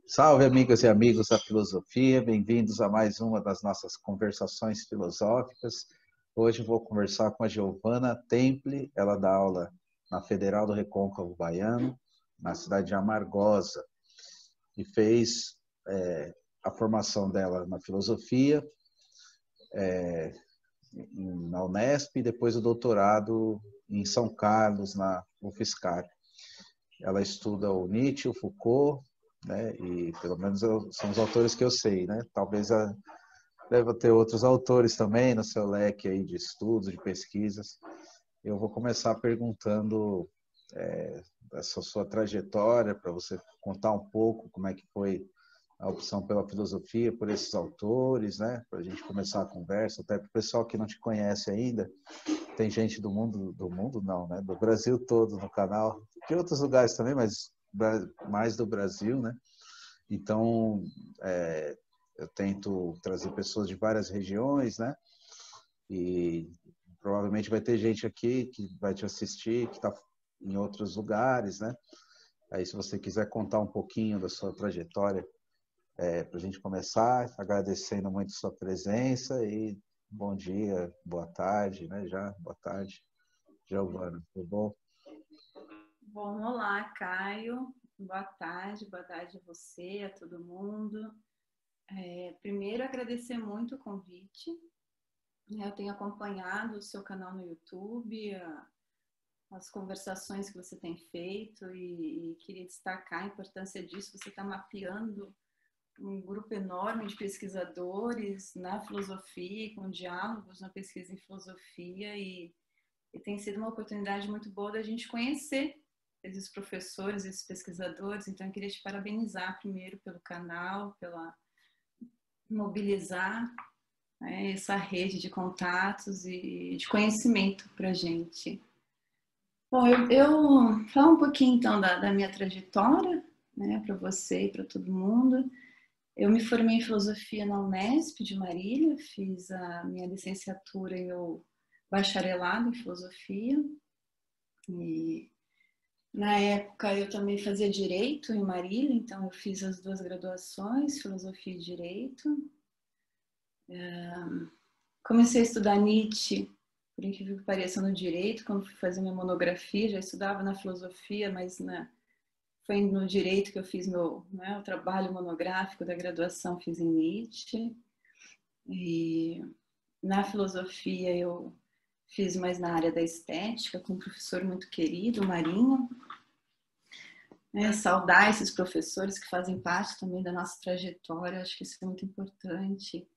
Salve, amigas e amigos da filosofia, bem-vindos a mais uma das nossas conversações filosóficas. Hoje vou conversar com a Giovana Temple, ela dá aula na Federal do Recôncavo Baiano, na cidade de Amargosa, e fez a formação dela na filosofia, na Unesp, e depois o doutorado em São Carlos, na UFSCar. Ela estuda o Nietzsche, o Foucault, né? E pelo menos são os autores que eu sei, né? Talvez deva ter outros autores também no seu leque aí de estudos, de pesquisas. Eu vou começar perguntando essa sua trajetória, para você contar um pouco como é que foi a opção pela filosofia, por esses autores, né? Para a gente começar a conversa, até para o pessoal que não te conhece ainda. Tem gente do mundo não, né? Do Brasil todo no canal, de outros lugares também, mas mais do Brasil, né? Então, eu tento trazer pessoas de várias regiões, né? E provavelmente vai ter gente aqui que vai te assistir, que está em outros lugares, né? Aí, se você quiser contar um pouquinho da sua trajetória, para a gente começar, agradecendo muito a sua presença e bom dia, boa tarde, né? Já, boa tarde, Giovana, tudo bom? Bom, olá, Caio. Boa tarde a você, a todo mundo. Primeiro, agradecer muito o convite. Eu tenho acompanhado o seu canal no YouTube, as conversações que você tem feito e queria destacar a importância disso. Você está mapeando um grupo enorme de pesquisadores na filosofia, com diálogos na pesquisa em filosofia e tem sido uma oportunidade muito boa da gente conhecer esses professores, esses pesquisadores. Então, eu queria te parabenizar primeiro pelo canal, pela mobilizar, né, essa rede de contatos e de conhecimento para a gente. Bom, eu falo um pouquinho então da minha trajetória, né, para você e para todo mundo. Eu me formei em filosofia na Unesp de Marília, fiz a minha licenciatura e o bacharelado em filosofia. E na época eu também fazia direito em Marília, então eu fiz as duas graduações, filosofia e direito. Comecei a estudar Nietzsche, por incrível que pareça, no direito. Quando fui fazer minha monografia, já estudava na filosofia, mas foi no direito que eu fiz o trabalho monográfico da graduação, fiz em Nietzsche. E na filosofia eu fiz mais na área da estética, com um professor muito querido, Marinho. Saudar esses professores que fazem parte também da nossa trajetória, acho que isso é muito importante.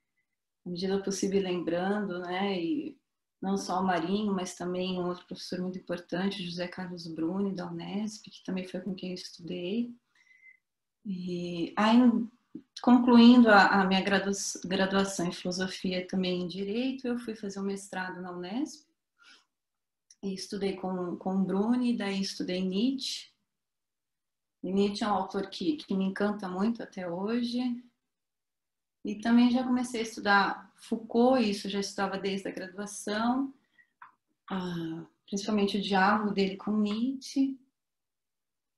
À medida do possível, lembrando, né? E não só o Marinho, mas também um outro professor muito importante, José Carlos Bruni, da Unesp, que também foi com quem eu estudei. E aí, concluindo a minha graduação em filosofia também em direito, eu fui fazer um mestrado na Unesp e estudei com o Bruni, daí estudei Nietzsche. E Nietzsche é um autor que me encanta muito até hoje. E também já comecei a estudar Foucault, isso já estudava desde a graduação, principalmente o diálogo dele com Nietzsche.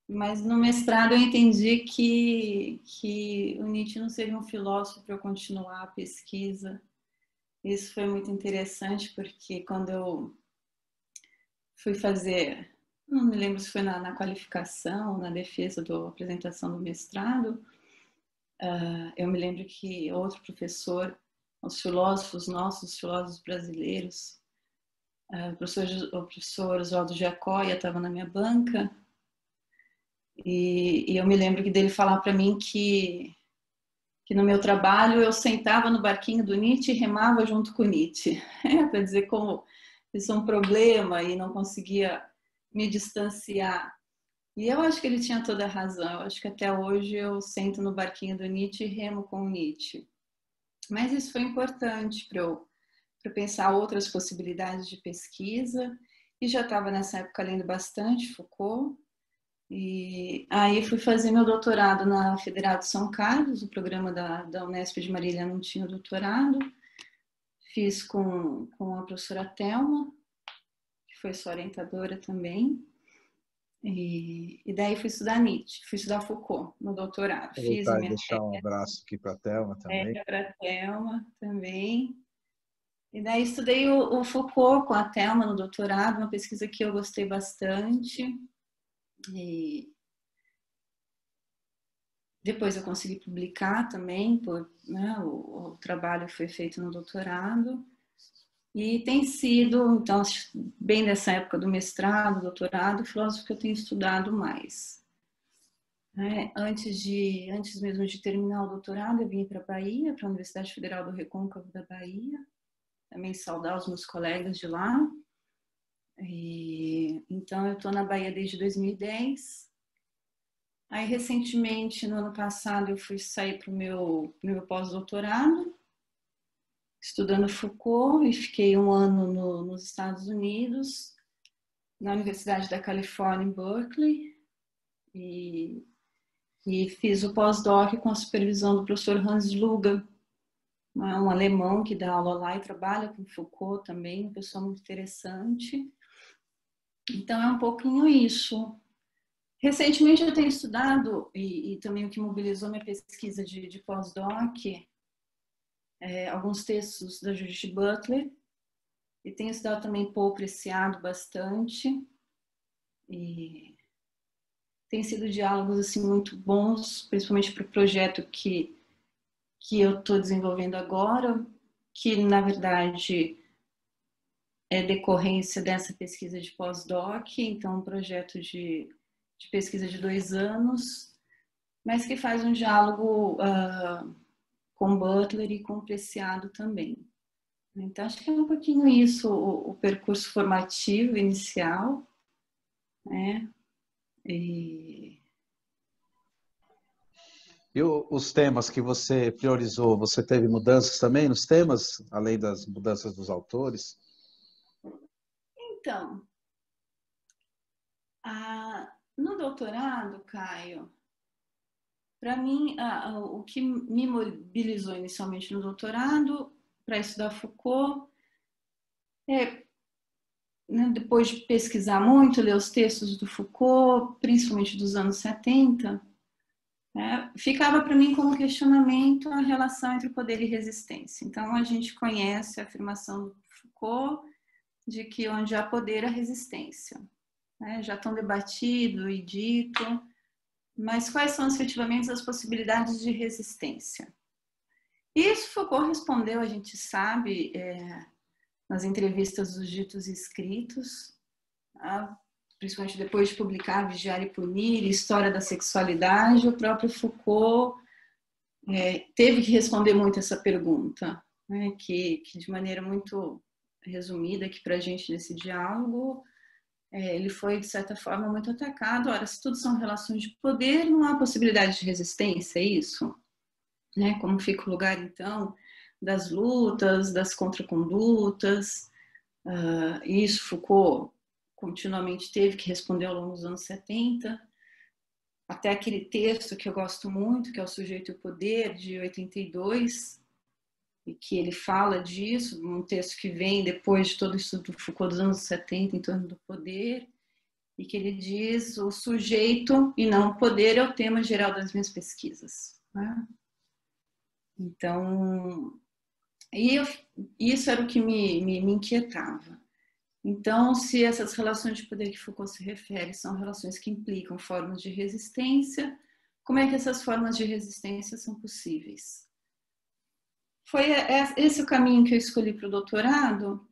Mas no mestrado eu entendi que o Nietzsche não seria um filósofo para eu continuar a pesquisa. Isso foi muito interessante, porque quando eu fui fazer, não me lembro se foi na qualificação, na defesa da apresentação do mestrado, eu me lembro que outro professor, os filósofos nossos, os filósofos brasileiros, o professor Oswaldo Giacóia estava na minha banca, e eu me lembro dele falar para mim que no meu trabalho eu sentava no barquinho do Nietzsche e remava junto com o Nietzsche, para dizer como isso é um problema e não conseguia me distanciar. E eu acho que ele tinha toda a razão. Eu acho que até hoje eu sento no barquinho do Nietzsche e remo com o Nietzsche. Mas isso foi importante para eu pensar outras possibilidades de pesquisa. E já estava nessa época lendo bastante Foucault. E aí fui fazer meu doutorado na Federal de São Carlos, o programa da Unesp de Marília não tinha doutorado. Fiz com a professora Thelma, que foi sua orientadora também. E daí fui estudar Nietzsche, fui estudar Foucault no doutorado. Fiz a Aproveitar e minha deixar um abraço aqui para a Thelma também. para a Thelma também. E daí estudei o Foucault com a Thelma no doutorado, uma pesquisa que eu gostei bastante. E depois eu consegui publicar também, né, o trabalho foi feito no doutorado. E tem sido, então, bem dessa época do mestrado, doutorado, o filósofo que eu tenho estudado mais. Antes mesmo de terminar o doutorado, eu vim para a Bahia, para a Universidade Federal do Recôncavo da Bahia, também saudar os meus colegas de lá. Então, eu estou na Bahia desde 2010. Aí, recentemente, no ano passado, eu fui sair para o meu pós-doutorado, estudando Foucault, e fiquei um ano nos Estados Unidos, na Universidade da Califórnia, em Berkeley, e fiz o pós-doc com a supervisão do professor Hans Luga, um alemão que dá aula lá e trabalha com Foucault também, uma pessoa muito interessante. Então, é um pouquinho isso. Recentemente eu tenho estudado, e também o que mobilizou minha pesquisa de pós-doc, alguns textos da Judith Butler, e tenho estudado também Paul Preciado bastante, e tem sido diálogos assim, muito bons, principalmente para o projeto que eu estou desenvolvendo agora, que na verdade é decorrência dessa pesquisa de pós-doc, então um projeto de pesquisa de 2 anos, mas que faz um diálogo com Butler e com Preciado também. Então, acho que é um pouquinho isso, o percurso formativo inicial, né? E Os temas que você priorizou, você teve mudanças também nos temas, além das mudanças dos autores? então, no doutorado, Caio, para mim, o que me mobilizou inicialmente no doutorado para estudar Foucault depois de pesquisar muito, ler os textos do Foucault, principalmente dos anos 70, ficava para mim como questionamento a relação entre poder e resistência. Então, a gente conhece a afirmação do Foucault de que onde há poder, há resistência. Já tão debatido e dito, mas quais são efetivamente as possibilidades de resistência? Isso Foucault respondeu, a gente sabe, nas entrevistas dos ditos escritos, principalmente depois de publicar Vigiar e Punir, História da Sexualidade, o próprio Foucault teve que responder muito essa pergunta, que de maneira muito resumida aqui para a gente nesse diálogo, ele foi, de certa forma, muito atacado. Ora, se tudo são relações de poder, não há possibilidade de resistência, é isso? Como fica o lugar, então, das lutas, das contracondutas? Isso Foucault continuamente teve que responder ao longo dos anos 70, até aquele texto que eu gosto muito, que é O Sujeito e o Poder, de 82, e que ele fala disso, um texto que vem depois de todo isso do Foucault dos anos 70, em torno do poder, e que ele diz: o sujeito e não o poder é o tema geral das minhas pesquisas. Então, isso era o que me inquietava. Então, se essas relações de poder que Foucault se refere são relações que implicam formas de resistência, como é que essas formas de resistência são possíveis? Foi esse o caminho que eu escolhi para o doutorado,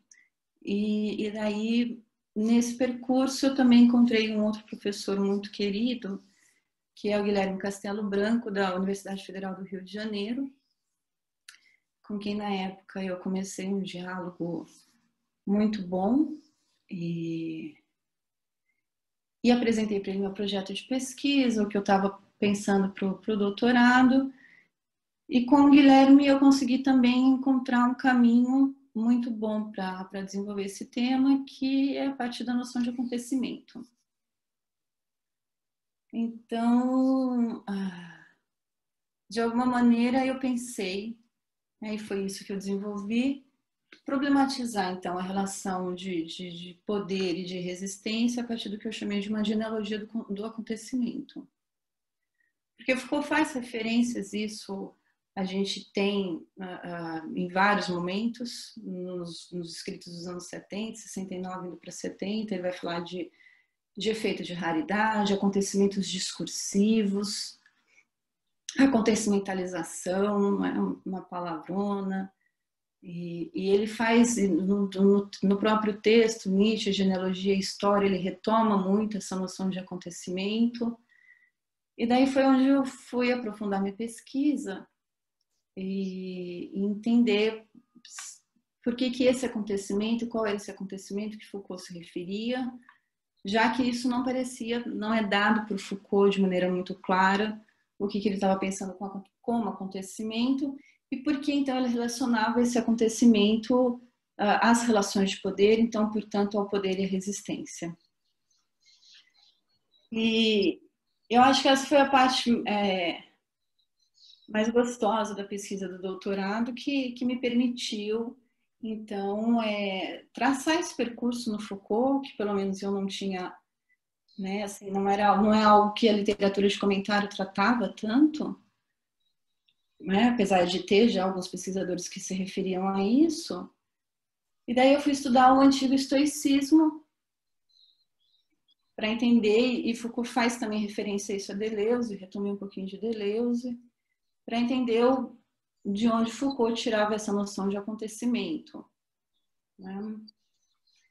e daí, nesse percurso, eu também encontrei um outro professor muito querido, que é o Guilherme Castelo Branco, da Universidade Federal do Rio de Janeiro, com quem, na época, eu comecei um diálogo muito bom e apresentei para ele meu projeto de pesquisa, o que eu estava pensando para o doutorado. E com o Guilherme eu consegui também encontrar um caminho muito bom para desenvolver esse tema, que é a partir da noção de acontecimento. Então, de alguma maneira eu pensei, e foi isso que eu desenvolvi, problematizar, então, a relação de poder e de resistência a partir do que eu chamei de uma genealogia do acontecimento. Porque Foucault faz referências, isso a gente tem em vários momentos, nos escritos dos anos 70, 69, indo para 70, ele vai falar de efeito de raridade, acontecimentos discursivos, acontecimentalização, é uma palavrona, e ele faz, no próprio texto, Nietzsche, Genealogia e História, ele retoma muito essa noção de acontecimento, e daí foi onde eu fui aprofundar minha pesquisa e entender por que esse acontecimento, qual era esse acontecimento que Foucault se referia, já que isso não é dado por Foucault de maneira muito clara, o que ele estava pensando como acontecimento, e por que então ele relacionava esse acontecimento às relações de poder, então, portanto, ao poder e à resistência. E eu acho que essa foi a parte mais gostosa da pesquisa do doutorado, que me permitiu, então, traçar esse percurso no Foucault, que pelo menos eu não tinha, né, assim, não é algo que a literatura de comentário tratava tanto, né, apesar de ter já alguns pesquisadores que se referiam a isso. E daí eu fui estudar o antigo estoicismo para entender, e Foucault faz também referência a isso a Deleuze, retomei um pouquinho de Deleuze, para entender de onde Foucault tirava essa noção de acontecimento, né?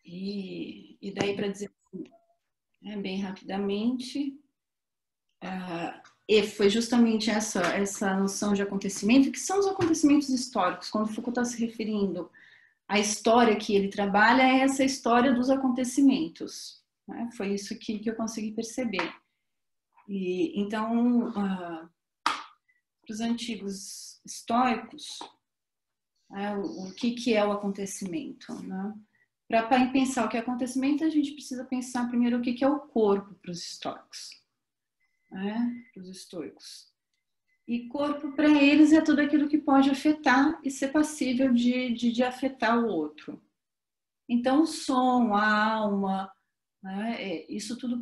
E daí, para dizer bem rapidamente, e foi justamente essa noção de acontecimento, que são os acontecimentos históricos. Quando Foucault está se referindo à história que ele trabalha, é essa história dos acontecimentos, né? Foi isso que eu consegui perceber. E então, para os antigos estoicos, o que é o acontecimento, né? Para pensar o que é acontecimento, a gente precisa pensar primeiro o que é o corpo para os estoicos, né? Para os estoicos. E corpo, para eles, é tudo aquilo que pode afetar e ser passível de afetar o outro. Então, o som, a alma, né? Isso tudo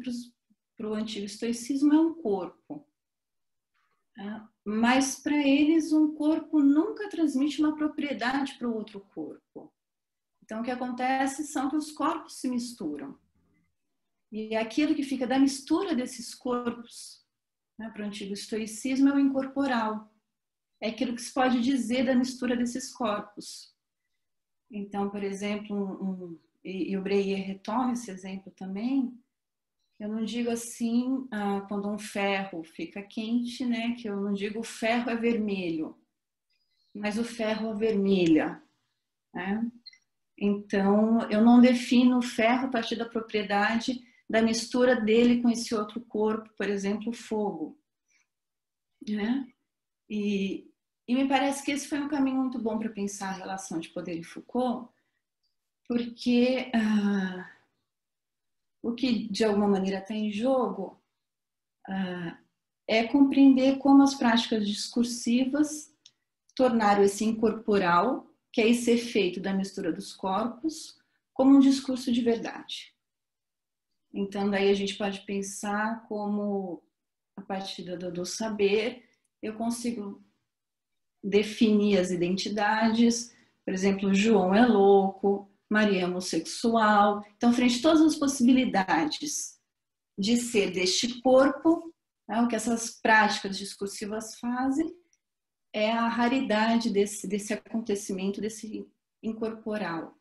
para o antigo estoicismo é um corpo. Né? Mas, para eles, um corpo nunca transmite uma propriedade para o outro corpo. Então, o que acontece são que os corpos se misturam. E aquilo que fica da mistura desses corpos, né, para o antigo estoicismo, é o incorporal. É aquilo que se pode dizer da mistura desses corpos. Então, por exemplo, e o Breyer retoma esse exemplo também, eu não digo assim, quando um ferro fica quente, né, que eu não digo o ferro é vermelho, mas o ferro avermelha, né? Então, eu não defino o ferro a partir da propriedade da mistura dele com esse outro corpo, por exemplo, o fogo, né? E me parece que esse foi um caminho muito bom para pensar a relação de poder e Foucault, porque o que de alguma maneira está em jogo é compreender como as práticas discursivas tornaram esse incorporal, que é esse efeito da mistura dos corpos, como um discurso de verdade. Então, daí a gente pode pensar como, a partir do saber, eu consigo definir as identidades. Por exemplo, João é louco, Maria é homossexual. Então, frente a todas as possibilidades de ser deste corpo, né, o que essas práticas discursivas fazem é a raridade desse acontecimento, desse incorporal.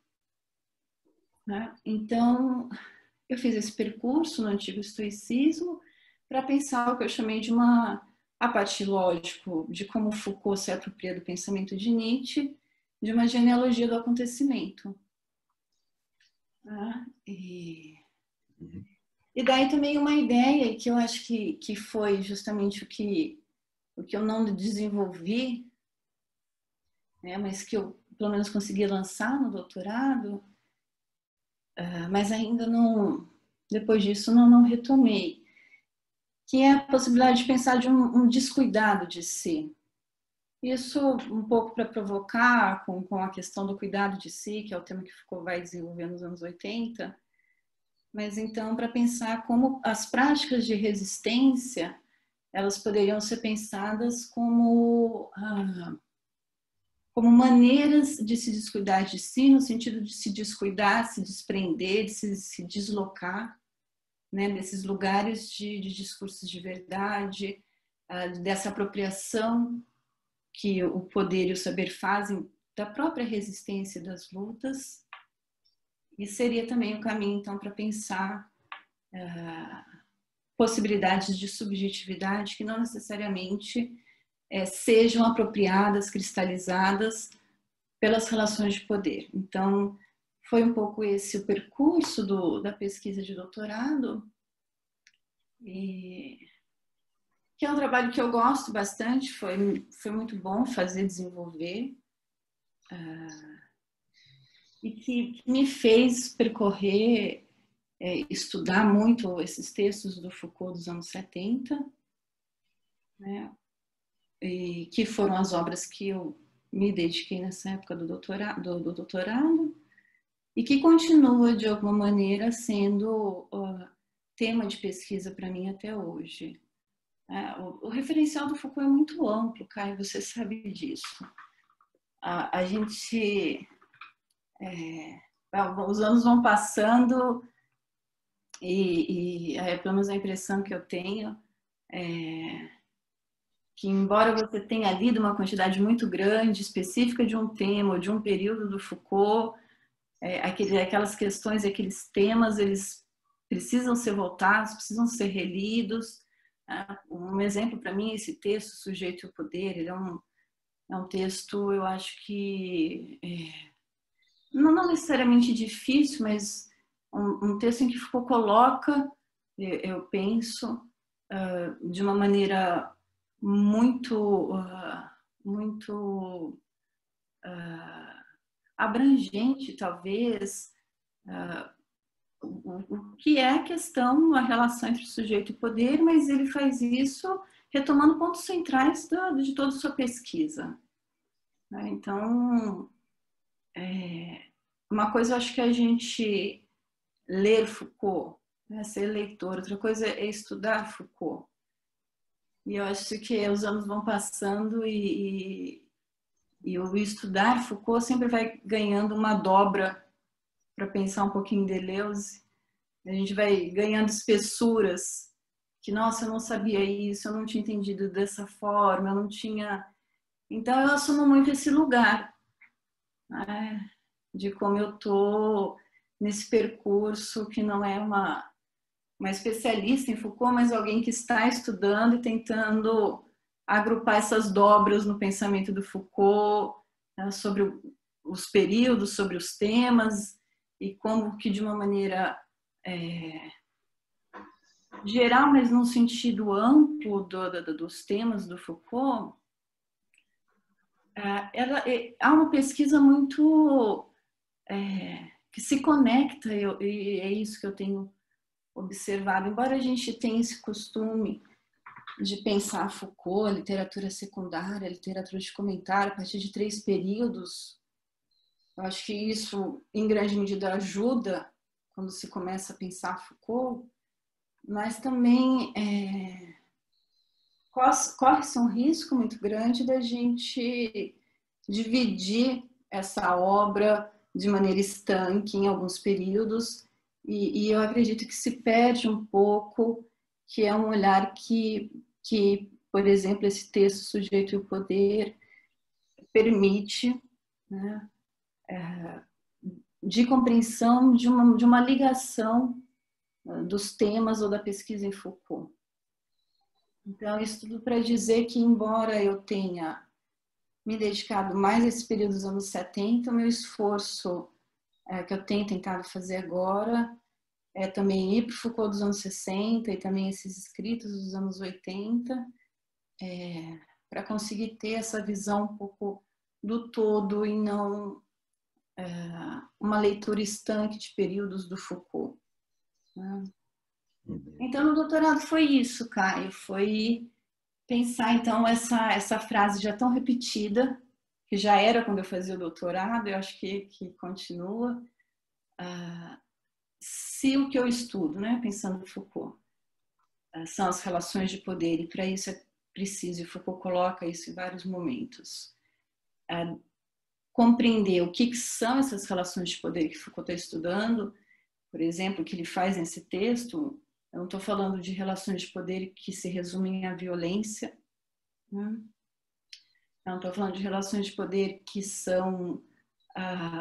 Né? Então, eu fiz esse percurso no antigo estoicismo para pensar o que eu chamei de a partir, lógico, de como Foucault se apropria do pensamento de Nietzsche, de uma genealogia do acontecimento. E daí também uma ideia que eu acho que foi justamente o que eu não desenvolvi, né, mas que eu pelo menos consegui lançar no doutorado, mas ainda não, depois disso não retomei, que é a possibilidade de pensar de um descuidado de si. Isso um pouco para provocar com a questão do cuidado de si, que é o tema que Foucault vai desenvolver nos anos 80, mas então para pensar como as práticas de resistência, elas poderiam ser pensadas como maneiras de se descuidar de si, no sentido de se descuidar, se desprender, de se deslocar, né, desses lugares de discursos de verdade, dessa apropriação que o poder e o saber fazem da própria resistência das lutas. E seria também o caminho, então, para pensar possibilidades de subjetividade que não necessariamente sejam apropriadas, cristalizadas pelas relações de poder. Então, foi um pouco esse o percurso da pesquisa de doutorado, e que é um trabalho que eu gosto bastante, foi muito bom fazer, desenvolver, e que me fez percorrer, estudar muito esses textos do Foucault dos anos 70, né? E que foram as obras que eu me dediquei nessa época do doutorado, e que continua, de alguma maneira, sendo tema de pesquisa para mim até hoje. O referencial do Foucault é muito amplo, Caio, você sabe disso. A gente... os anos vão passando e pelo menos a impressão que eu tenho que, embora você tenha lido uma quantidade muito grande, específica de um tema ou de um período do Foucault, aquelas questões, aqueles temas, eles precisam ser voltados, precisam ser relidos. Um exemplo para mim é esse texto, Sujeito e o Poder. Ele é um texto, eu acho que não necessariamente difícil, mas um texto em que Foucault coloca, eu penso, de uma maneira muito abrangente, talvez, o que é a questão, a relação entre o sujeito e o poder, mas ele faz isso retomando pontos centrais de toda a sua pesquisa. Então, uma coisa eu acho que a gente ler Foucault, né, ser leitor, outra coisa é estudar Foucault. E eu acho que os anos vão passando e o estudar Foucault sempre vai ganhando uma dobra para pensar um pouquinho de Deleuze. A gente vai ganhando espessuras que, nossa, eu não sabia isso, eu não tinha entendido dessa forma, eu não tinha... Então, eu assumo muito esse lugar, né, de como eu tô nesse percurso que não é uma especialista em Foucault, mas alguém que está estudando e tentando agrupar essas dobras no pensamento do Foucault, né, sobre os períodos, sobre os temas, e como que de uma maneira geral, mas num sentido amplo dos temas do Foucault, há uma pesquisa muito que se conecta, e é isso que eu tenho observado. Embora a gente tenha esse costume de pensar Foucault, literatura secundária, literatura de comentário, a partir de 3 períodos, eu acho que isso, em grande medida, ajuda quando se começa a pensar Foucault, mas também corre-se um risco muito grande da gente dividir essa obra de maneira estanque em alguns períodos, e eu acredito que se perde um pouco, que é um olhar que, por exemplo, esse texto Sujeito e o Poder permite, né, de compreensão de uma ligação dos temas ou da pesquisa em Foucault. Então, isso tudo para dizer que, embora eu tenha me dedicado mais a esse período dos anos 70, o meu esforço que eu tenho tentado fazer agora é também ir para o Foucault dos anos 60 e também esses escritos dos anos 80, para conseguir ter essa visão um pouco do todo e não uma leitura estanque de períodos do Foucault. Então, no doutorado foi isso, Caio, foi pensar, então, essa frase já tão repetida, que já era quando eu fazia o doutorado, eu acho que continua. Se o que eu estudo, né, pensando em Foucault, são as relações de poder, e para isso é preciso, e Foucault coloca isso em vários momentos, compreender o que são essas relações de poder que Foucault está estudando, por exemplo, o que ele faz nesse texto. Eu não estou falando de relações de poder que se resumem à violência, né? Eu não estou falando de relações de poder que são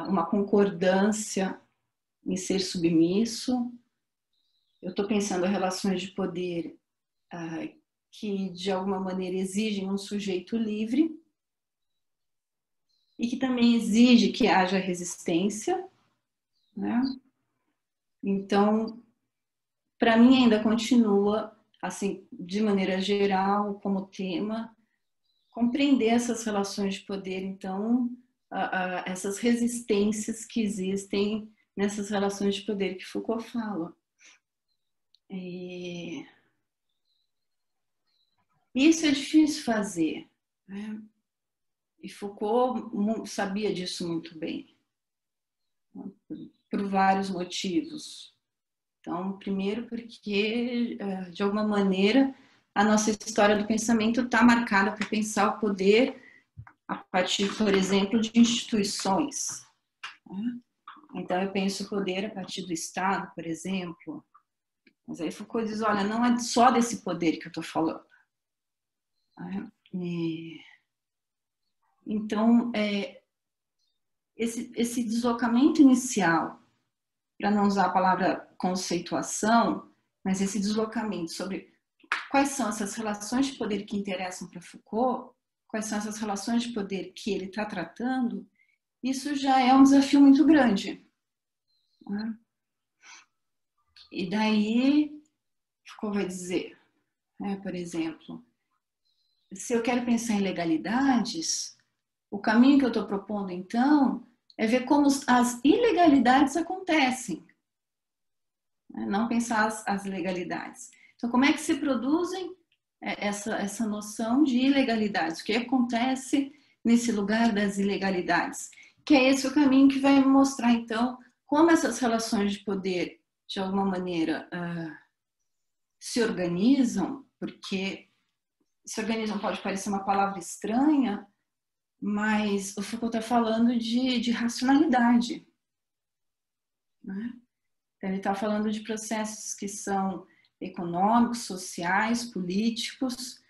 uma concordância em ser submisso. Eu estou pensando em relações de poder que, de alguma maneira, exigem um sujeito livre e que também exige que haja resistência, né? Então, para mim ainda continua, assim, de maneira geral, como tema, compreender essas relações de poder, então, essas resistências que existem nessas relações de poder que Foucault fala. E isso é difícil fazer, né? E Foucault sabia disso muito bem, por vários motivos. Então, primeiro porque, de alguma maneira, a nossa história do pensamento está marcada por pensar o poder a partir, por exemplo, de instituições. Então, eu penso o poder a partir do Estado, por exemplo. Mas aí Foucault diz, olha, não é só desse poder que eu estou falando. Então, esse deslocamento inicial, para não usar a palavra conceituação, mas esse deslocamento sobre quais são essas relações de poder que interessam para Foucault, quais são essas relações de poder que ele está tratando, isso já é um desafio muito grande. Né? E daí, Foucault vai dizer, por exemplo, se eu quero pensar em legalidades, o caminho que eu estou propondo, então, é ver como as ilegalidades acontecem. Não pensar as legalidades. Então, como é que se produzem essa noção de ilegalidades? O que acontece nesse lugar das ilegalidades? Que é esse o caminho que vai mostrar, então, como essas relações de poder, de alguma maneira, se organizam, porque se organizam pode parecer uma palavra estranha, mas o Foucault está falando de racionalidade, né? Então, ele está falando de processos que são econômicos, sociais, políticos,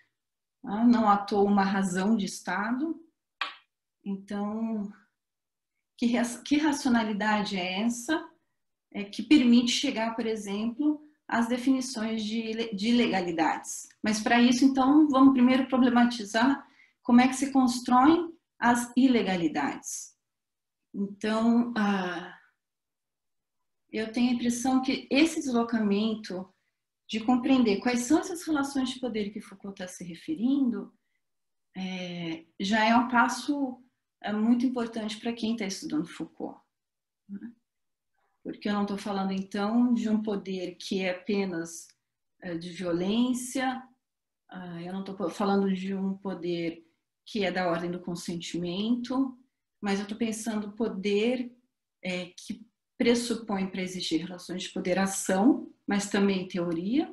não à toa uma razão de Estado. Então, que racionalidade é essa que permite chegar, por exemplo, às definições de ilegalidades? Mas para isso, então, vamos primeiro problematizar como é que se constroem as ilegalidades. Então, eu tenho a impressão que esse deslocamento de compreender quais são essas relações de poder que Foucault está se referindo, já é um passo muito importante para quem está estudando Foucault. Né? Porque eu não estou falando, então, de um poder que é apenas de violência, eu não estou falando de um poder que é da ordem do consentimento, mas eu estou pensando poder que pressupõe para existir relações de poder-ação, mas também teoria.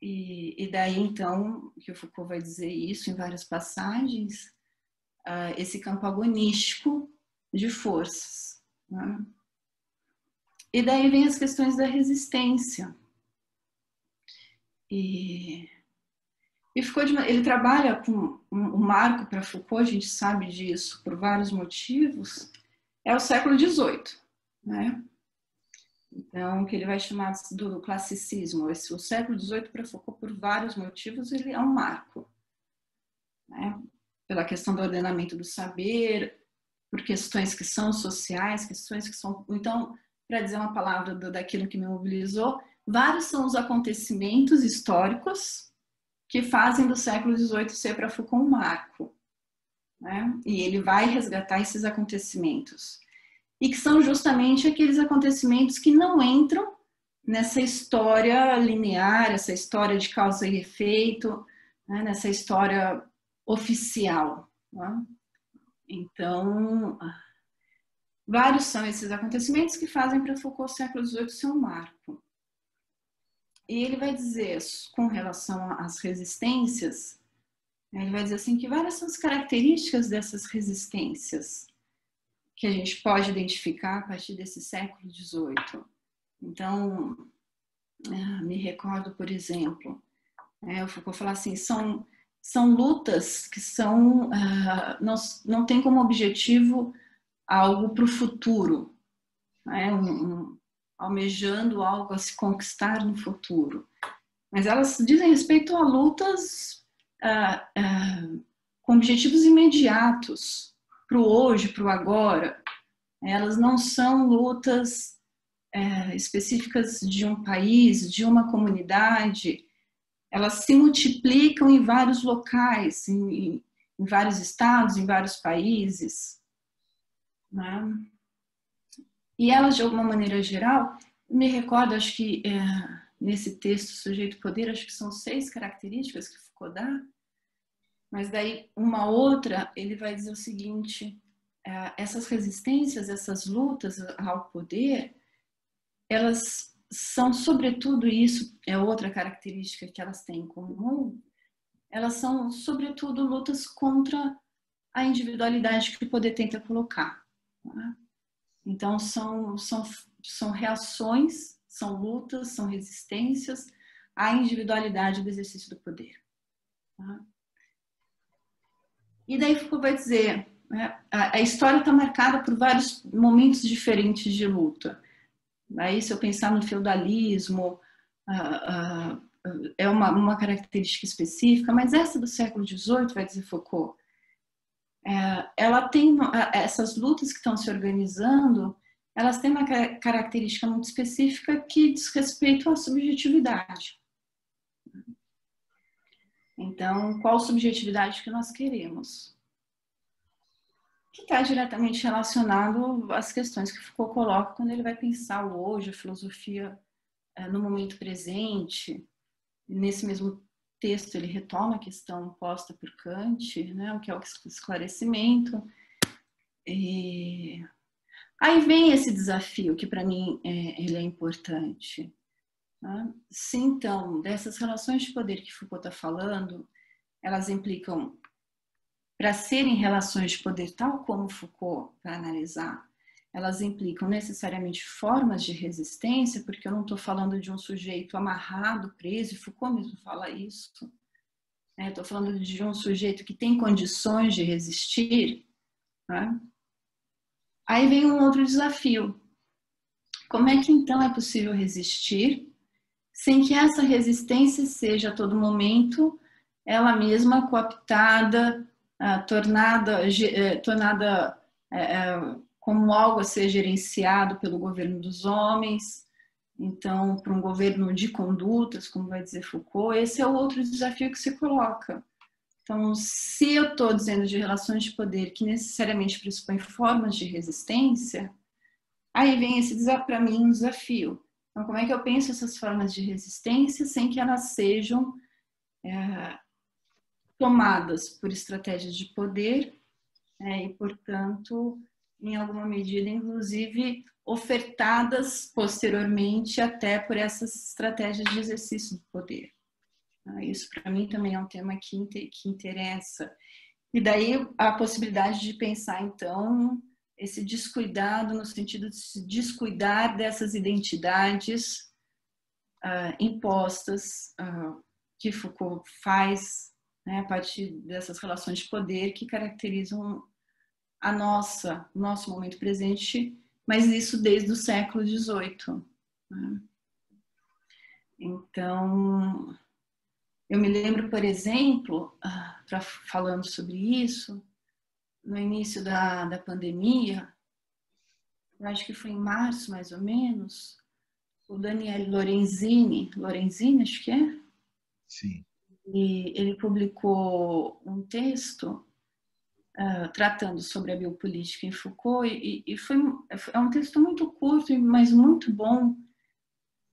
E daí, então, que o Foucault vai dizer isso em várias passagens, esse campo agonístico de forças. Né? E daí vem as questões da resistência. E Foucault, ele trabalha com um marco para Foucault, a gente sabe disso por vários motivos, é o século XVIII, né? Então, que ele vai chamar do classicismo. O século XVIII para Foucault, por vários motivos, ele é um marco, né? Pela questão do ordenamento do saber, por questões que são sociais, questões que são... Então, para dizer uma palavra daquilo que me mobilizou, vários são os acontecimentos históricos que fazem do século XVIII ser para Foucault um marco, né? E ele vai resgatar esses acontecimentos. E que são justamente aqueles acontecimentos que não entram nessa história linear, essa história de causa e efeito, né, nessa história oficial. Né? Então, vários são esses acontecimentos que fazem para Foucault o século XVIII ser um marco. E ele vai dizer, com relação às resistências, ele vai dizer assim que várias são as características dessas resistências que a gente pode identificar a partir desse século XVIII. Então, me recordo, por exemplo, o Foucault fala assim, são lutas que não tem como objetivo algo para o futuro, né? Almejando algo a se conquistar no futuro. Mas elas dizem respeito a lutas com objetivos imediatos, para o hoje, para o agora. Elas não são lutas específicas de um país, de uma comunidade. Elas se multiplicam em vários locais, em vários estados, em vários países. Né? E elas, de alguma maneira geral, me recordo, acho que nesse texto, Sujeito-Poder, acho que são 6 características que Foucault dá, mas daí uma outra, ele vai dizer o seguinte, essas resistências, essas lutas ao poder, elas são, sobretudo, isso é outra característica que elas têm em comum, elas são, sobretudo, lutas contra a individualidade que o poder tenta colocar. Tá? Então, são reações, são lutas, são resistências à individualidade do exercício do poder. Tá? E daí Foucault vai dizer, né, a história está marcada por vários momentos diferentes de luta. Aí, se eu pensar no feudalismo, é uma característica específica, mas essa do século XVIII, vai dizer Foucault, ela tem essas lutas que estão se organizando, elas têm uma característica muito específica que diz respeito à subjetividade. Então, qual subjetividade que nós queremos? Que está diretamente relacionado às questões que Foucault coloca quando ele vai pensar o hoje, a filosofia no momento presente. Nesse mesmo texto, ele retoma a questão posta por Kant, né, o que é o esclarecimento. E aí vem esse desafio que, para mim, ele é importante. Né? Se, então, dessas relações de poder que Foucault está falando, elas implicam, para serem relações de poder tal como Foucault vai analisar, elas implicam necessariamente formas de resistência, porque eu não estou falando de um sujeito amarrado, preso, e Foucault mesmo fala isso. Estou falando de um sujeito que tem condições de resistir. Né? Aí vem um outro desafio. Como é que então é possível resistir sem que essa resistência seja a todo momento ela mesma cooptada, tornada como algo a ser gerenciado pelo governo dos homens, então, para um governo de condutas, como vai dizer Foucault, esse é o outro desafio que se coloca. Então, se eu estou dizendo de relações de poder que necessariamente pressupõem formas de resistência, aí vem esse, para mim, um desafio. Então, como é que eu penso essas formas de resistência sem que elas sejam tomadas por estratégias de poder e, portanto, em alguma medida, inclusive, ofertadas posteriormente até por essas estratégias de exercício do poder. Isso, para mim, também é um tema que interessa. E daí a possibilidade de pensar, então, esse descuidado no sentido de se descuidar dessas identidades impostas que Foucault faz, né, a partir dessas relações de poder que caracterizam o nosso momento presente, mas isso desde o século XVIII. Né? Então, eu me lembro, por exemplo, falando sobre isso, no início da pandemia, eu acho que foi em março, mais ou menos, o Daniel Lorenzini, acho que é? Sim. E ele publicou um texto tratando sobre a biopolítica em Foucault, e é um texto muito curto, mas muito bom,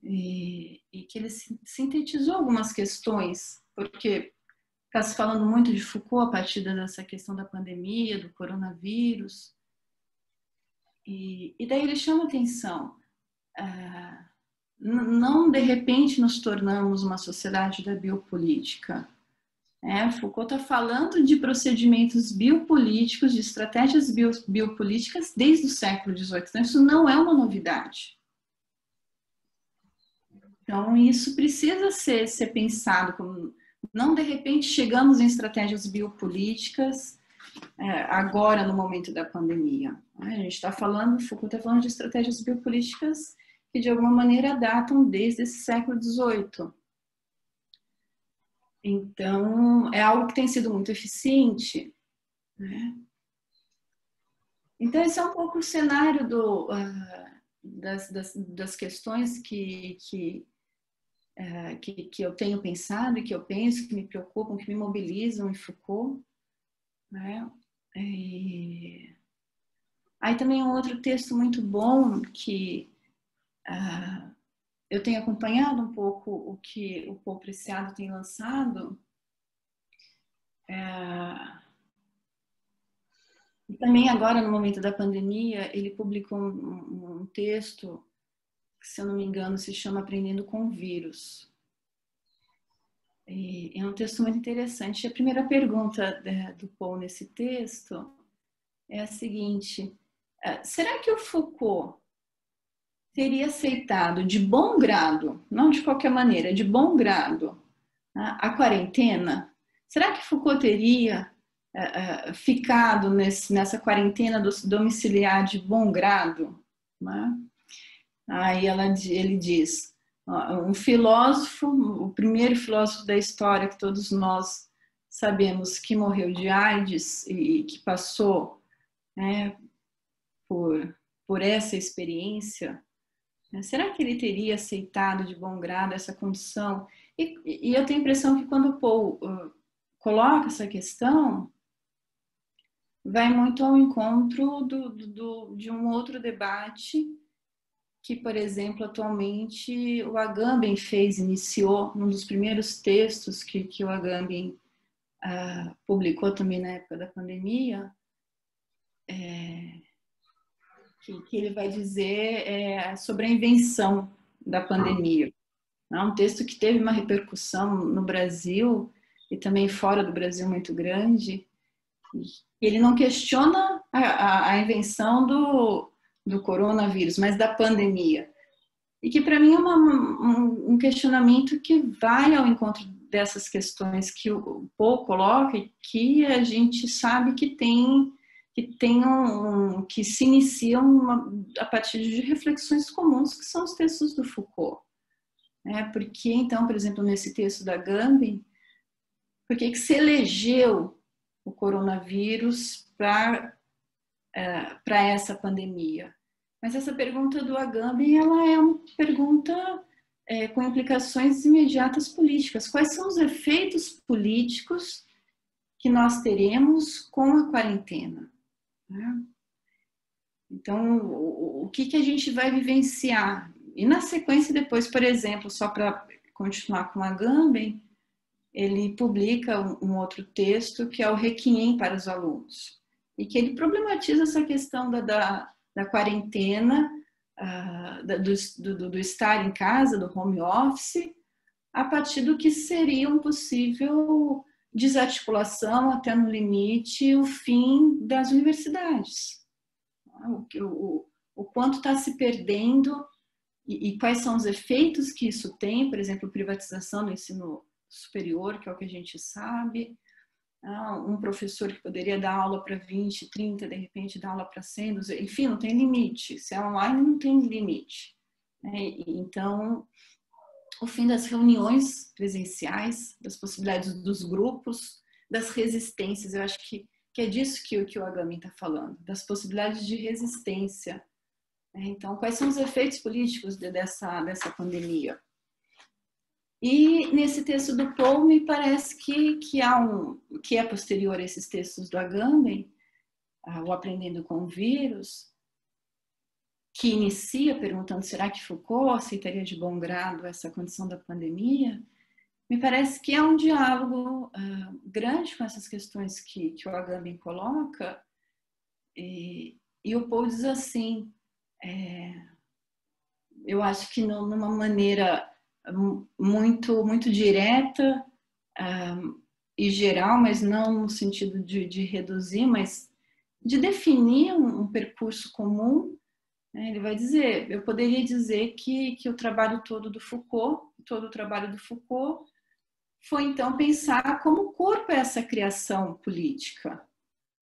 e que ele sintetizou algumas questões, porque está se falando muito de Foucault a partir dessa questão da pandemia, do coronavírus, e daí ele chama atenção. Não de repente nos tornamos uma sociedade da biopolítica. Foucault está falando de procedimentos biopolíticos, de estratégias biopolíticas desde o século XVIII. Então, isso não é uma novidade. Então, isso precisa ser pensado. Como, não, de repente, chegamos em estratégias biopolíticas agora, no momento da pandemia. A gente está falando, Foucault está falando de estratégias biopolíticas que, de alguma maneira, datam desde esse século XVIII. Então, é algo que tem sido muito eficiente, né? Então, esse é um pouco o cenário das questões que eu tenho pensado e que eu penso, que me preocupam, que me mobilizam em Foucault, né? Aí também um outro texto muito bom que eu tenho acompanhado um pouco o que o Paul Preciado tem lançado. E também agora, no momento da pandemia, ele publicou um texto que, se eu não me engano, se chama Aprendendo com o Vírus. E é um texto muito interessante. A primeira pergunta do Paul nesse texto é a seguinte: será que o Foucault teria aceitado de bom grado, não de qualquer maneira, de bom grado, a quarentena? Será que Foucault teria ficado nessa quarentena domiciliar de bom grado? Né? Aí ele diz, um filósofo, o primeiro filósofo da história que todos nós sabemos que morreu de AIDS e que passou, né, por essa experiência, será que ele teria aceitado de bom grado essa condição? E eu tenho a impressão que quando o Paul coloca essa questão, vai muito ao encontro de um outro debate que, por exemplo, atualmente o Agamben iniciou num dos primeiros textos que o Agamben publicou também na época da pandemia, que ele vai dizer sobre a invenção da pandemia. É um texto que teve uma repercussão no Brasil e também fora do Brasil muito grande. Ele não questiona a invenção do coronavírus, mas da pandemia. E que, para mim, é um questionamento que vai ao encontro dessas questões que o Paul coloca e que a gente sabe que que se iniciam a partir de reflexões comuns, que são os textos do Foucault. Porque, então, por exemplo, nesse texto da Agamben, por que se elegeu o coronavírus para essa pandemia? Mas essa pergunta do Agamben, ela é uma pergunta com implicações imediatas políticas. Quais são os efeitos políticos que nós teremos com a quarentena? Então, o que a gente vai vivenciar? E na sequência depois, por exemplo, só para continuar com a Agamben, ele publica um outro texto que é o Requiem para os alunos, e que ele problematiza essa questão da quarentena, do estar em casa, do home office, a partir do que seria um possível desarticulação, até no limite, o fim das universidades. O quanto está se perdendo e quais são os efeitos que isso tem, por exemplo, privatização do ensino superior, que é o que a gente sabe, um professor que poderia dar aula para 20, 30, de repente dar aula para 100, enfim, não tem limite. Se é online, não tem limite. Então, o fim das reuniões presenciais, das possibilidades dos grupos, das resistências, eu acho que é disso que o Agamben está falando, das possibilidades de resistência. Então, quais são os efeitos políticos dessa pandemia? E nesse texto do Paul, me parece que é posterior a esses textos do Agamben, o Aprendendo com o Vírus, que inicia perguntando será que Foucault aceitaria de bom grado essa condição da pandemia, me parece que é um diálogo grande com essas questões que o Agamben coloca, e o Paul diz assim, eu acho que numa maneira muito direta e geral, mas não no sentido de reduzir, mas de definir um percurso comum. Ele vai dizer, eu poderia dizer que o trabalho todo o trabalho do Foucault foi então pensar como o corpo é essa criação política,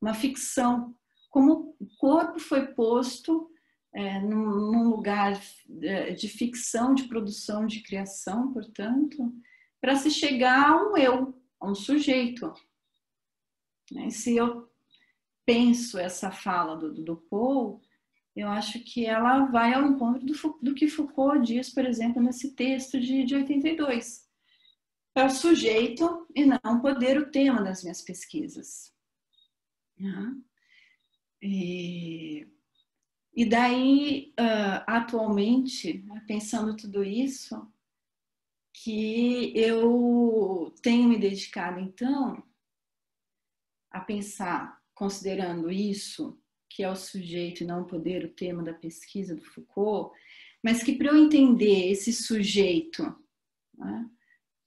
uma ficção, como o corpo foi posto num lugar de ficção, de produção, de criação, portanto, para se chegar a um eu, a um sujeito. Se eu penso essa fala do Paul, eu acho que ela vai ao encontro do que Foucault diz, por exemplo, nesse texto de 82. É o sujeito e não o poder o tema das minhas pesquisas. E daí, atualmente, pensando tudo isso, que eu tenho me dedicado, então, a pensar, considerando isso, que é o sujeito e não o poder, o tema da pesquisa do Foucault, mas que para eu entender esse sujeito, né,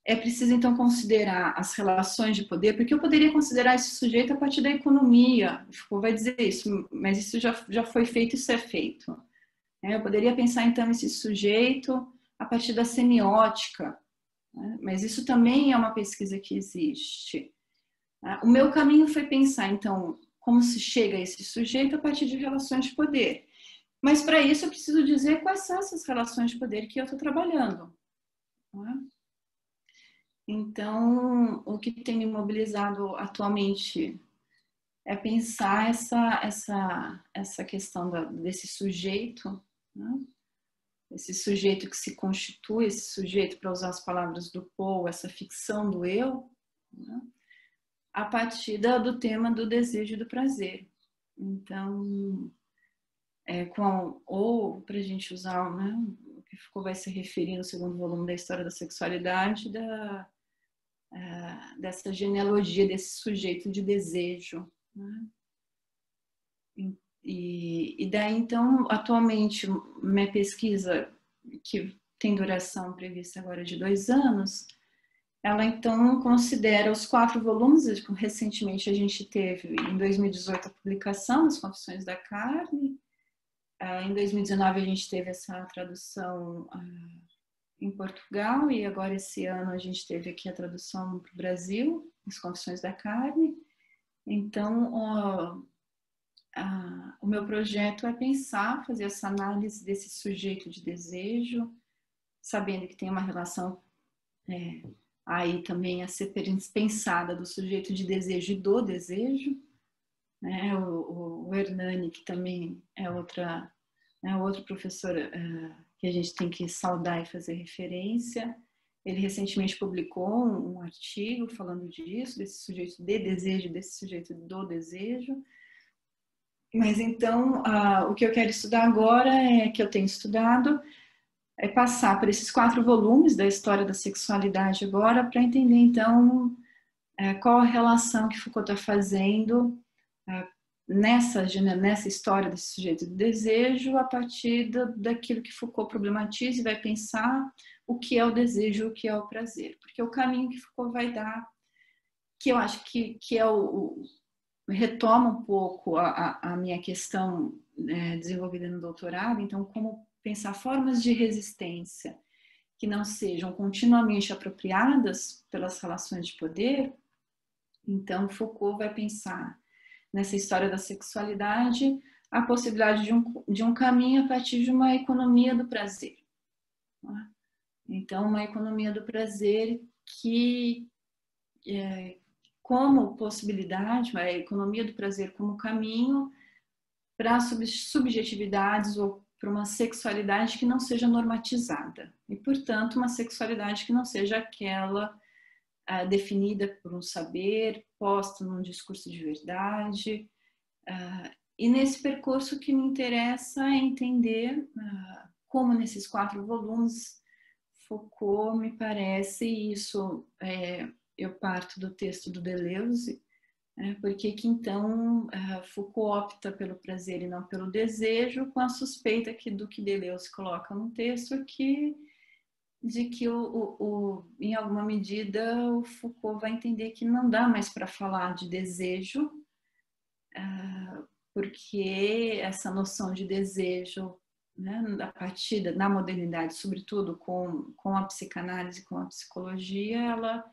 é preciso então considerar as relações de poder, porque eu poderia considerar esse sujeito a partir da economia, o Foucault vai dizer isso, mas isso já foi feito, isso é feito. Eu poderia pensar então esse sujeito a partir da semiótica, né, mas isso também é uma pesquisa que existe. O meu caminho foi pensar então como se chega a esse sujeito a partir de relações de poder. Mas para isso eu preciso dizer quais são essas relações de poder que eu estou trabalhando. Não é? Então, o que tem me mobilizado atualmente é pensar essa questão desse sujeito, né? Esse sujeito que se constitui, esse sujeito, para usar as palavras do Paul, essa ficção do eu, né? A partir do tema do desejo e do prazer. Então, ou para a gente usar, né, o que Foucault vai se referir no segundo volume da História da Sexualidade, dessa genealogia desse sujeito de desejo. Né? E daí, então, atualmente, minha pesquisa, que tem duração prevista agora de 2 anos, ela, então, considera os 4 volumes. Recentemente, a gente teve, em 2018, a publicação das Confissões da Carne. Em 2019, a gente teve essa tradução em Portugal, e agora, esse ano, a gente teve aqui a tradução para o Brasil, as Confissões da Carne. Então, o meu projeto é pensar, fazer essa análise desse sujeito de desejo, sabendo que tem uma relação aí também a ser pensada do sujeito de desejo e do desejo, né? O Hernani, que também é outro professor que a gente tem que saudar e fazer referência, ele recentemente publicou um artigo falando disso, desse sujeito de desejo, desse sujeito do desejo. Mas então, o que eu quero estudar agora, que eu tenho estudado, é passar por esses 4 volumes da História da Sexualidade agora, para entender, então, qual a relação que Foucault está fazendo nessa história desse sujeito de desejo, a partir daquilo que Foucault problematiza e vai pensar o que é o desejo, o que é o prazer. Porque o caminho que Foucault vai dar, que eu acho que é retoma um pouco a minha questão desenvolvida no doutorado, então, como pensar formas de resistência que não sejam continuamente apropriadas pelas relações de poder. Então, Foucault vai pensar nessa história da sexualidade a possibilidade de um caminho a partir de uma economia do prazer. Então, uma economia do prazer que, como possibilidade, a economia do prazer como caminho para subjetividades ou para uma sexualidade que não seja normatizada e, portanto, uma sexualidade que não seja aquela definida por um saber, posta num discurso de verdade, E nesse percurso o que me interessa é entender como nesses 4 volumes Foucault me parece, e isso eu parto do texto do Deleuze, porque que então Foucault opta pelo prazer e não pelo desejo, com a suspeita do que Deleuze coloca no texto, de que em alguma medida o Foucault vai entender que não dá mais para falar de desejo, porque essa noção de desejo, né, a partir na modernidade, sobretudo com a psicanálise, com a psicologia, ela,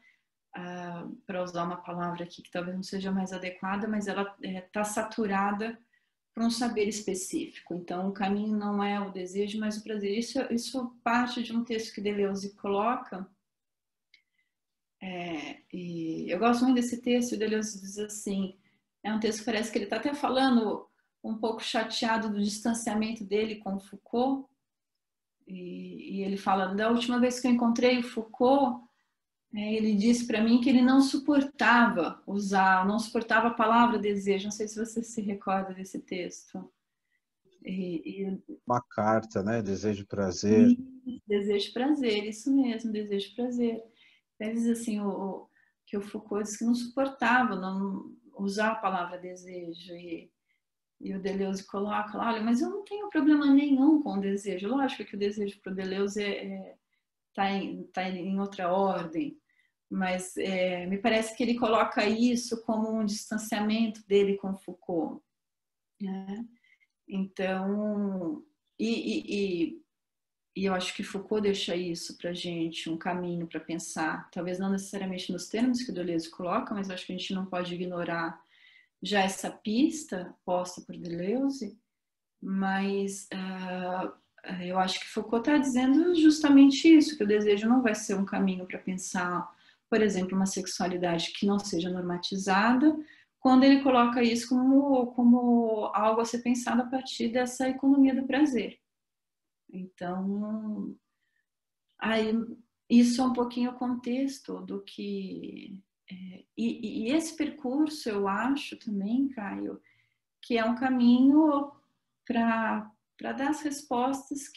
para usar uma palavra aqui que talvez não seja mais adequada, mas ela está saturada por um saber específico. Então, o caminho não é o desejo, mas o prazer. Isso parte de um texto que Deleuze coloca, e eu gosto muito desse texto, e Deleuze diz assim, é um texto que parece que ele está até falando um pouco chateado do distanciamento dele com Foucault, e ele fala, da última vez que eu encontrei o Foucault, ele disse para mim que ele não suportava a palavra desejo. Não sei se você se recorda desse texto. Uma carta, né? Desejo prazer. Desejo prazer, isso mesmo, desejo prazer. Ele diz assim, que o Foucault disse que não suportava não usar a palavra desejo, e o Deleuze coloca lá, olha, mas eu não tenho problema nenhum com o desejo. Lógico que o desejo para o Deleuze tá em outra ordem, mas me parece que ele coloca isso como um distanciamento dele com Foucault, né? Então, e eu acho que Foucault deixa isso para a gente, um caminho para pensar, talvez não necessariamente nos termos que o Deleuze coloca, mas acho que a gente não pode ignorar já essa pista posta por Deleuze, mas eu acho que Foucault está dizendo justamente isso, que o desejo não vai ser um caminho para pensar, por exemplo, uma sexualidade que não seja normatizada, quando ele coloca isso como algo a ser pensado a partir dessa economia do prazer. Então, aí, isso é um pouquinho o contexto do que... E esse percurso, eu acho também, Caio, que é um caminho para dar as respostas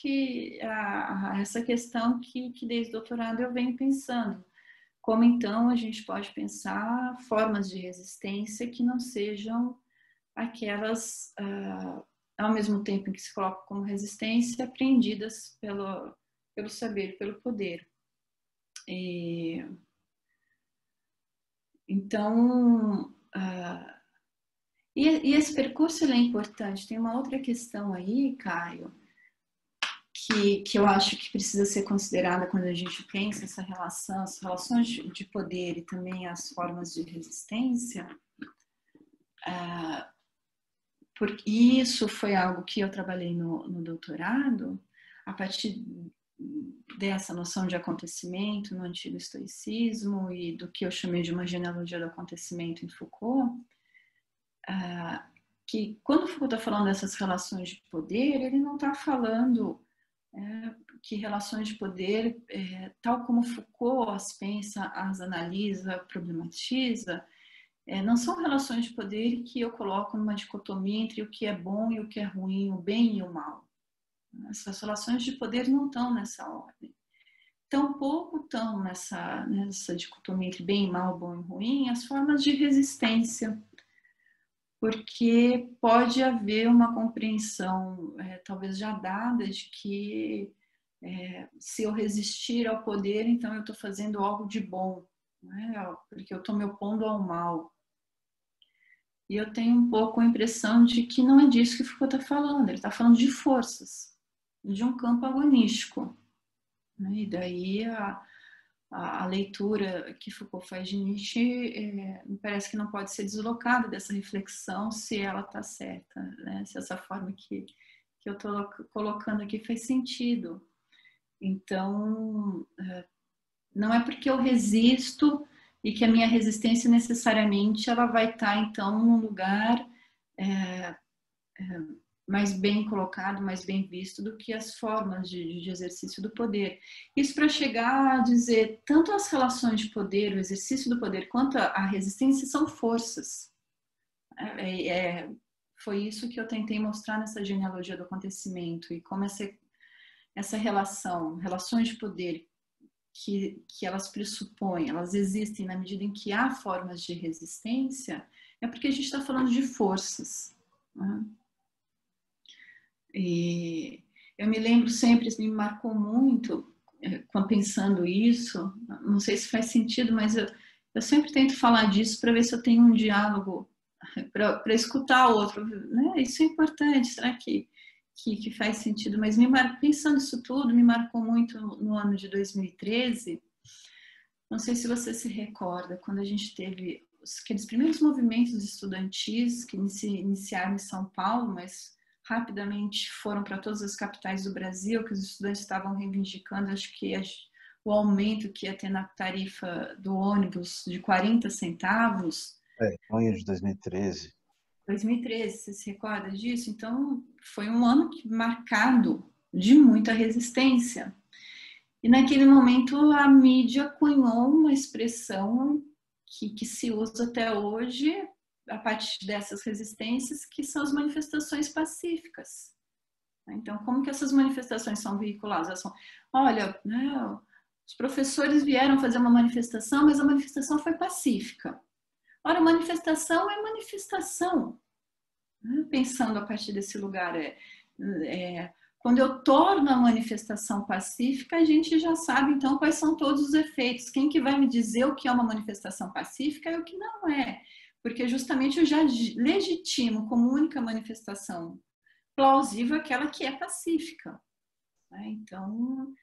a essa questão que desde o doutorado eu venho pensando. Como então a gente pode pensar formas de resistência que não sejam aquelas, ao mesmo tempo em que se colocam como resistência, apreendidas pelo saber, pelo poder. Então, e esse percurso ele é importante. Tem uma outra questão aí, Caio, que eu acho que precisa ser considerada quando a gente pensa essa relação, as relações de poder e também as formas de resistência. Porque isso foi algo que eu trabalhei no doutorado, a partir dessa noção de acontecimento no antigo estoicismo e do que eu chamei de uma genealogia do acontecimento em Foucault, que quando Foucault está falando dessas relações de poder, ele não está falando que relações de poder, tal como Foucault as pensa, as analisa, problematiza, não são relações de poder que eu coloco numa dicotomia entre o que é bom e o que é ruim, o bem e o mal. Essas relações de poder não estão nessa ordem. Tampouco estão nessa dicotomia entre bem e mal, bom e ruim, as formas de resistência, porque pode haver uma compreensão, talvez já dada, de que se eu resistir ao poder, então eu estou fazendo algo de bom, né? Porque eu estou me opondo ao mal. E eu tenho um pouco a impressão de que não é disso que Foucault está falando. Ele está falando de forças, de um campo agonístico. Né? E daí a leitura que Foucault faz de Nietzsche me parece que não pode ser deslocada dessa reflexão se ela está certa, né? Se essa forma que eu estou colocando aqui faz sentido. Então, não é porque eu resisto e que a minha resistência necessariamente ela vai estar então num lugar mais bem colocado, mais bem visto do que as formas de exercício do poder. Isso para chegar a dizer tanto as relações de poder, o exercício do poder, quanto a resistência são forças. foi isso que eu tentei mostrar nessa genealogia do acontecimento, e como essa relações de poder que elas pressupõem, elas existem na medida em que há formas de resistência, é porque a gente está falando de forças, né? E eu me lembro sempre, me marcou muito, pensando isso, não sei se faz sentido, mas eu sempre tento falar disso para ver se eu tenho um diálogo, para escutar o outro, né? Isso é importante, será que faz sentido? Mas pensando isso tudo, me marcou muito no ano de 2013, não sei se você se recorda, quando a gente teve aqueles primeiros movimentos estudantis que iniciaram em São Paulo, mas rapidamente foram para todas as capitais do Brasil, que os estudantes estavam reivindicando, acho que o aumento que ia ter na tarifa do ônibus de 40 centavos. Junho de 2013. 2013, você se recorda disso? Então, foi um ano marcado de muita resistência. E naquele momento a mídia cunhou uma expressão que se usa até hoje, a partir dessas resistências, que são as manifestações pacíficas. Então, como que essas manifestações são veiculadas? Elas são, olha, né, os professores vieram fazer uma manifestação, mas a manifestação foi pacífica. Ora, manifestação é manifestação. Pensando a partir desse lugar, quando eu torno a manifestação pacífica, a gente já sabe, então, quais são todos os efeitos. Quem que vai me dizer o que é uma manifestação pacífica e o que não é? Porque justamente eu já legitimo como única manifestação plausível aquela que é pacífica. Então,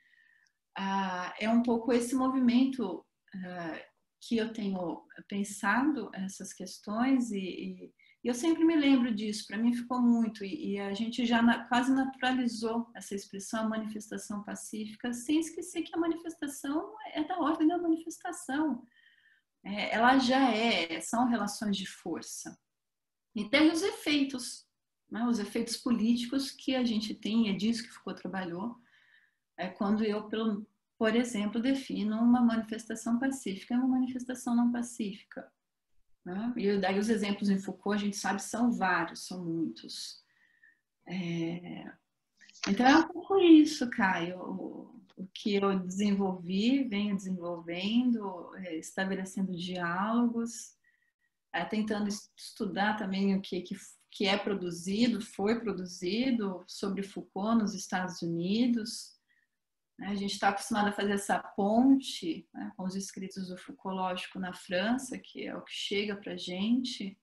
é um pouco esse movimento que eu tenho pensado essas questões e eu sempre me lembro disso, para mim ficou muito, e a gente já quase naturalizou essa expressão, a manifestação pacífica, sem esquecer que a manifestação é da ordem da manifestação. Ela já são relações de força. E tem os efeitos, né, os efeitos políticos que a gente tem, é disso que Foucault trabalhou, quando eu, por exemplo, defino uma manifestação pacífica e uma manifestação não pacífica. E daí os exemplos em Foucault, a gente sabe, são vários, são muitos. Então é um pouco isso, Caio, o que eu desenvolvi, venho desenvolvendo, estabelecendo diálogos, tentando estudar também o que é produzido, foi produzido sobre Foucault nos Estados Unidos. A gente está acostumado a fazer essa ponte, né, com os escritos do Foucault, lógico, na França, que é o que chega para a gente,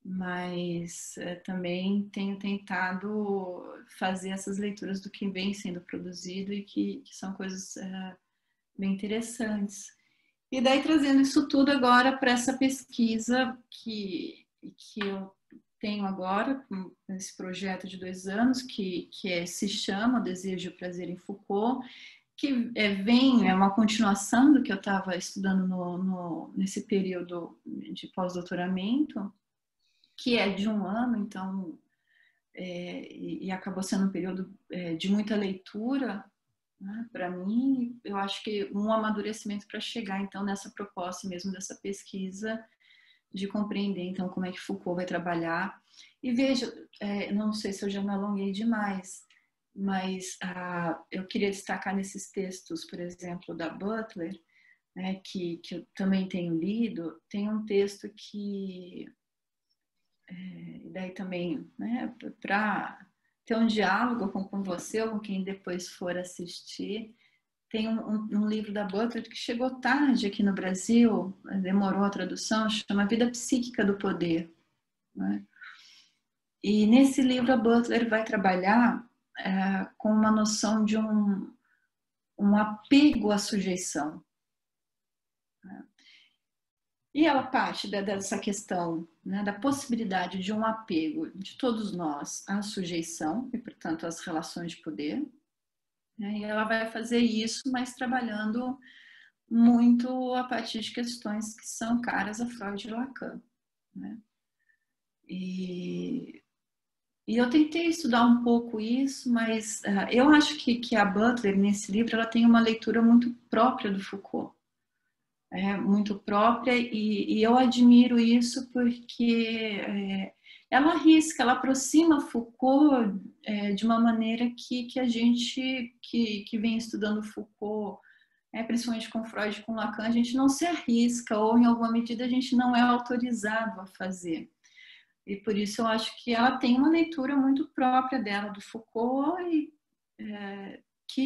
mas também tenho tentado fazer essas leituras do que vem sendo produzido e que são coisas bem interessantes. E daí trazendo isso tudo agora para essa pesquisa que eu tenho agora, esse projeto de 2 anos, que se chama Desejo e Prazer em Foucault, que é uma continuação do que eu estava estudando nesse período de pós-doutoramento, que é de 1 ano, então, e acabou sendo um período de muita leitura, né, para mim. Eu acho que um amadurecimento para chegar, então, nessa proposta mesmo dessa pesquisa, de compreender, então, como é que Foucault vai trabalhar. E veja, não sei se eu já me alonguei demais, mas eu queria destacar nesses textos, por exemplo, da Butler, né, que eu também tenho lido, tem um texto que, daí também, né, para ter um diálogo com você ou com quem depois for assistir. Tem um livro da Butler que chegou tarde aqui no Brasil, demorou a tradução, chama Vida Psíquica do Poder, né? E nesse livro a Butler vai trabalhar com uma noção de um apego à sujeição. E ela parte dessa questão, né, da possibilidade de um apego de todos nós à sujeição e, portanto, às relações de poder. E ela vai fazer isso, mas trabalhando muito a partir de questões que são caras a Freud e Lacan, né? E eu tentei estudar um pouco isso, mas eu acho que a Butler, nesse livro, ela tem uma leitura muito própria do Foucault. Muito própria, e eu admiro isso porque ela arrisca, ela aproxima Foucault de uma maneira que a gente que vem estudando Foucault, principalmente com Freud e com Lacan, a gente não se arrisca, ou em alguma medida a gente não é autorizado a fazer. E por isso eu acho que ela tem uma leitura muito própria dela, do Foucault, e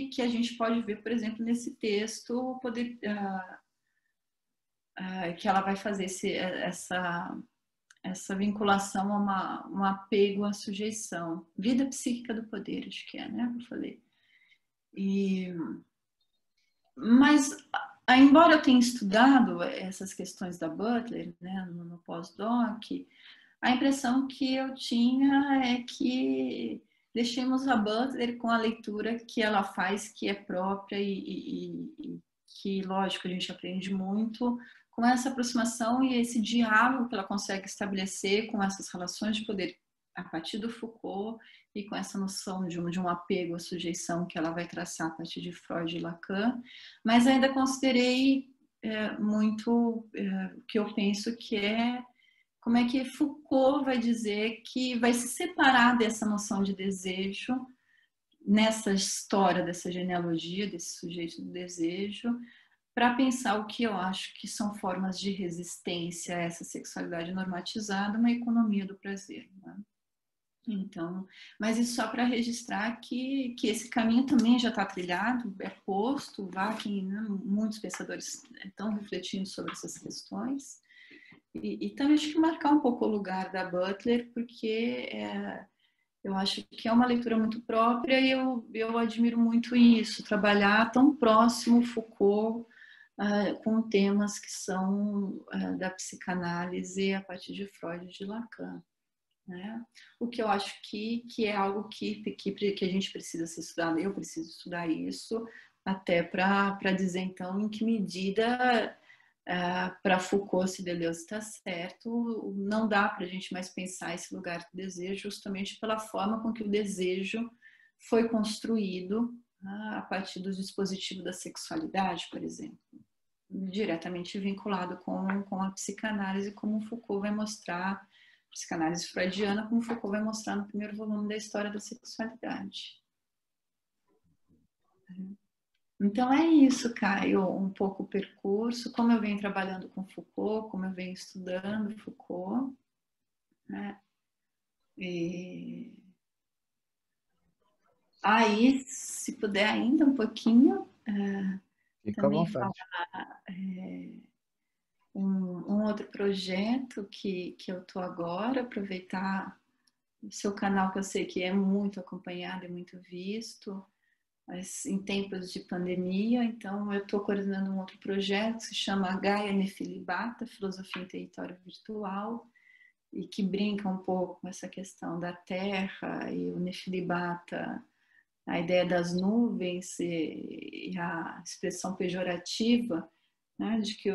que a gente pode ver, por exemplo, nesse texto, que ela vai fazer essa vinculação a um apego à sujeição. Vida psíquica do poder, acho que né? Eu falei. Mas, embora eu tenha estudado essas questões da Butler, né, no pós-doc, a impressão que eu tinha é que deixemos a Butler com a leitura que ela faz, que é própria e que, lógico, a gente aprende muito com essa aproximação e esse diálogo que ela consegue estabelecer com essas relações de poder a partir do Foucault e com essa noção de um apego à sujeição que ela vai traçar a partir de Freud e Lacan, mas ainda considerei muito o que eu penso que como é que Foucault vai dizer que vai se separar dessa noção de desejo nessa história dessa genealogia, desse sujeito do desejo, para pensar o que eu acho que são formas de resistência a essa sexualidade normatizada, uma economia do prazer. Né? Então, mas isso só para registrar que esse caminho também já está trilhado, é posto, muitos pensadores estão refletindo sobre essas questões. E também acho que marcar um pouco o lugar da Butler, porque eu acho que é uma leitura muito própria e eu admiro muito isso, trabalhar tão próximo Foucault com temas que são da psicanálise a partir de Freud e de Lacan. Né? O que eu acho que é algo que a gente precisa se estudar, eu preciso estudar isso, até para dizer então em que medida para Foucault, se Deleuze está certo, não dá para a gente mais pensar esse lugar do desejo justamente pela forma com que o desejo foi construído a partir do dispositivo da sexualidade, por exemplo, diretamente vinculado com a psicanálise, como Foucault vai mostrar, psicanálise freudiana, como Foucault vai mostrar no primeiro volume da História da Sexualidade. Então é isso, Caio, um pouco o percurso, como eu venho trabalhando com Foucault, como eu venho estudando Foucault, né? E aí, se puder ainda um pouquinho, também falar um outro projeto que eu estou agora, aproveitar o seu canal, que eu sei que é muito acompanhado e muito visto, mas em tempos de pandemia, então eu estou coordenando um outro projeto que se chama Gaia Nefilibata, Filosofia em Território Virtual, e que brinca um pouco com essa questão da Terra e o Nefilibata, a ideia das nuvens e a expressão pejorativa, né, de que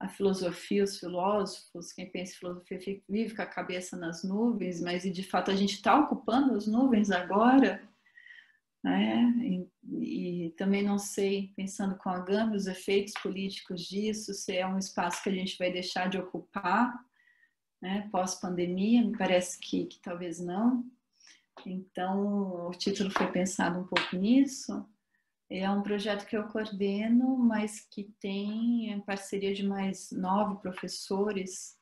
a filosofia, os filósofos, quem pensa em filosofia vive com a cabeça nas nuvens, mas de fato a gente está ocupando as nuvens agora, né? E também não sei, pensando com a Gama, os efeitos políticos disso, se é um espaço que a gente vai deixar de ocupar, né, pós-pandemia, me parece que talvez não. Então, o título foi pensado um pouco nisso. É um projeto que eu coordeno, mas que tem parceria de mais 9 professores,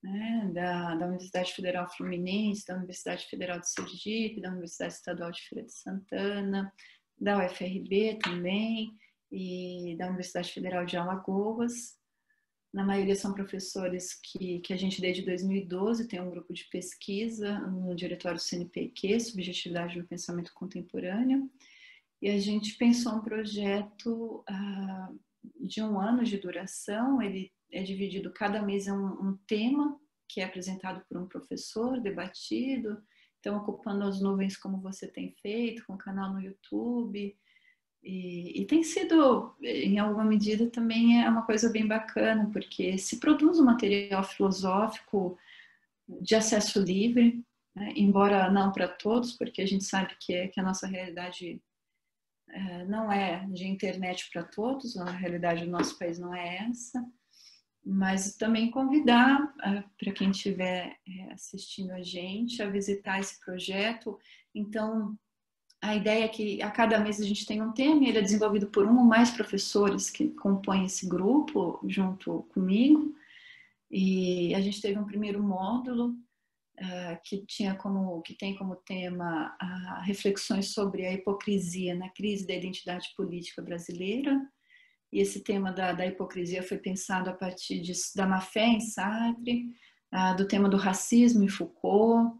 né, da Universidade Federal Fluminense, da Universidade Federal de Sergipe, da Universidade Estadual de Feira de Santana, da UFRB também e da Universidade Federal de Alagoas. Na maioria são professores que a gente, desde 2012, tem um grupo de pesquisa no diretório do CNPq, Subjetividade no Pensamento Contemporâneo, e a gente pensou um projeto de 1 ano de duração. Ele é dividido, cada mês é um tema que é apresentado por um professor, debatido, então ocupando as nuvens como você tem feito, com o canal no YouTube, e tem sido, em alguma medida, também é uma coisa bem bacana, porque se produz um material filosófico de acesso livre, né? Embora não para todos, porque a gente sabe que a nossa realidade não é de internet para todos, a realidade do nosso país não é essa, mas também convidar para quem estiver assistindo a gente a visitar esse projeto. Então, a ideia é que a cada mês a gente tem um tema, e ele é desenvolvido por um ou mais professores que compõem esse grupo junto comigo. E a gente teve um primeiro módulo que tem como tema reflexões sobre a hipocrisia na crise da identidade política brasileira. E esse tema da hipocrisia foi pensado a partir da má-fé em Sartre, do tema do racismo em Foucault,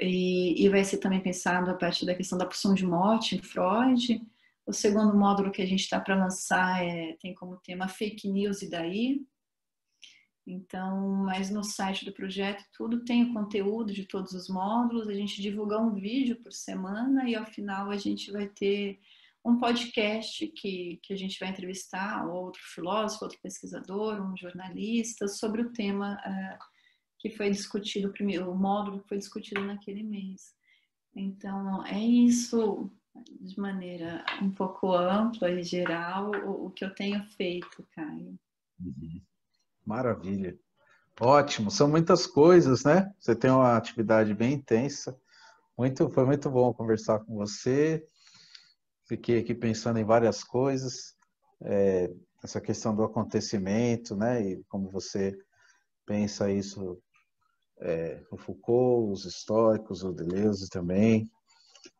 e vai ser também pensado a partir da questão da pulsão de morte em Freud. O segundo módulo que a gente está para lançar tem como tema fake news e daí. Então, mas no site do projeto tudo tem o conteúdo de todos os módulos, a gente divulga um vídeo por semana e ao final a gente vai ter um podcast que a gente vai entrevistar outro filósofo, outro pesquisador, um jornalista sobre o tema que foi discutido, o módulo que foi discutido naquele mês. Então, é isso, de maneira um pouco ampla e geral, o que eu tenho feito, Caio. Maravilha. Ótimo, são muitas coisas, né? Você tem uma atividade bem intensa. Foi muito bom conversar com você. Fiquei aqui pensando em várias coisas. Essa questão do acontecimento, né? E como você pensa isso, o Foucault, os históricos, o Deleuze também.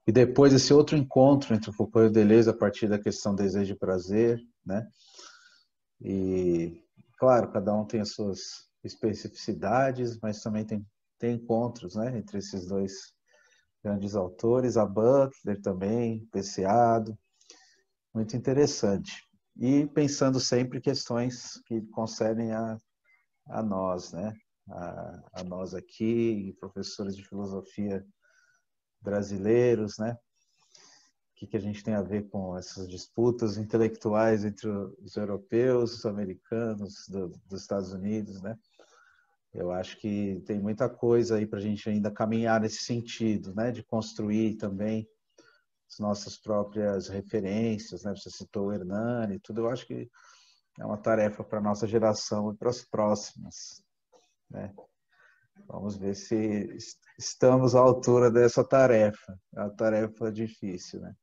E depois esse outro encontro entre o Foucault e o Deleuze a partir da questão desejo e prazer, né? E, claro, cada um tem as suas especificidades, mas também tem encontros, né, entre esses dois grandes autores, a Butler também, Preciado, muito interessante. E pensando sempre questões que concedem a nós, né, a nós aqui, professores de filosofia brasileiros, né, o que a gente tem a ver com essas disputas intelectuais entre os europeus, os americanos, dos Estados Unidos, né? Eu acho que tem muita coisa aí para a gente ainda caminhar nesse sentido, né? De construir também as nossas próprias referências, né? Você citou o Hernani e tudo. Eu acho que é uma tarefa para a nossa geração e para as próximas, né? Vamos ver se estamos à altura dessa tarefa. É uma tarefa difícil, né?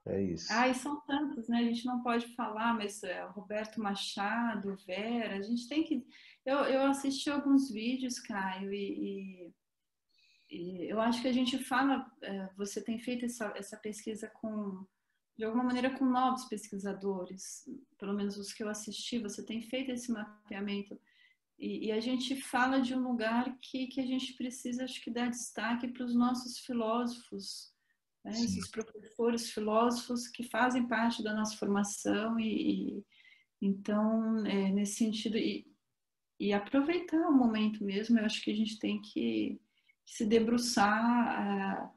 É isso. E são tantos, né? A gente não pode falar, mas Roberto Machado, Vera, a gente tem que... Eu assisti alguns vídeos, Caio, e eu acho que a gente fala... Você tem feito essa pesquisa de alguma maneira com novos pesquisadores, pelo menos os que eu assisti, você tem feito esse mapeamento. E a gente fala de um lugar que a gente precisa, acho que, dar destaque para os nossos filósofos, né? Esses professores filósofos que fazem parte da nossa formação então, nesse sentido, e aproveitar o momento mesmo, eu acho que a gente tem que se debruçar,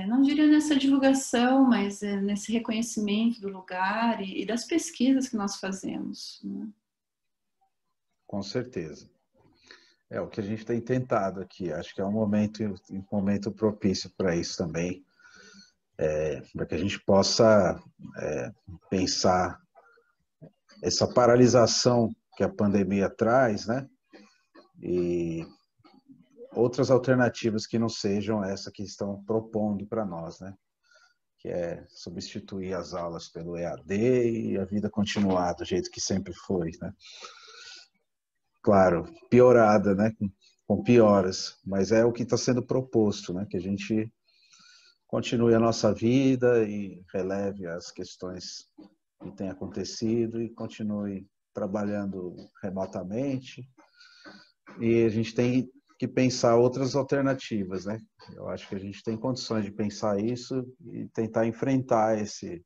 não diria nessa divulgação, mas nesse reconhecimento do lugar e das pesquisas que nós fazemos, né? Com certeza. É o que a gente tem tentado aqui. Acho que é um momento propício para isso também, para que a gente possa pensar essa paralisação que a pandemia traz, né? E outras alternativas que não sejam essa que estão propondo para nós, né? Que é substituir as aulas pelo EAD e a vida continuar do jeito que sempre foi, né? Claro, piorada, né? Com pioras, mas é o que está sendo proposto, né? Que a gente continue a nossa vida e releve as questões que têm acontecido e continue trabalhando remotamente. E a gente tem que pensar outras alternativas, né? Eu acho que a gente tem condições de pensar isso e tentar enfrentar esse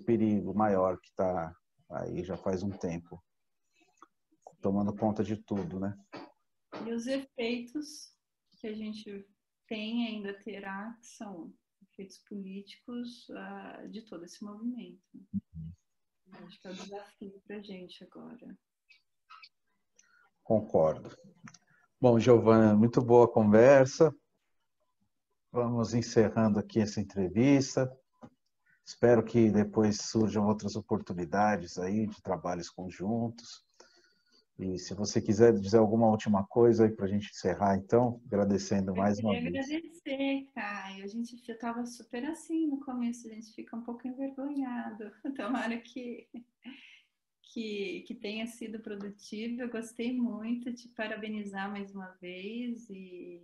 perigo maior que está aí já faz um tempo, tomando conta de tudo, né? E os efeitos que a gente tem ainda terá, que são efeitos políticos de todo esse movimento. Acho que é o desafio para a gente agora. Concordo. Bom, Giovana, muito boa conversa. Vamos encerrando aqui essa entrevista. Espero que depois surjam outras oportunidades aí de trabalhos conjuntos. E se você quiser dizer alguma última coisa aí para a gente encerrar, então, agradecendo Eu mais uma queria vez. agradecer, Caio. A gente estava super assim no começo, a gente fica um pouco envergonhado. Tomara que tenha sido produtivo. Eu gostei muito, te parabenizar mais uma vez e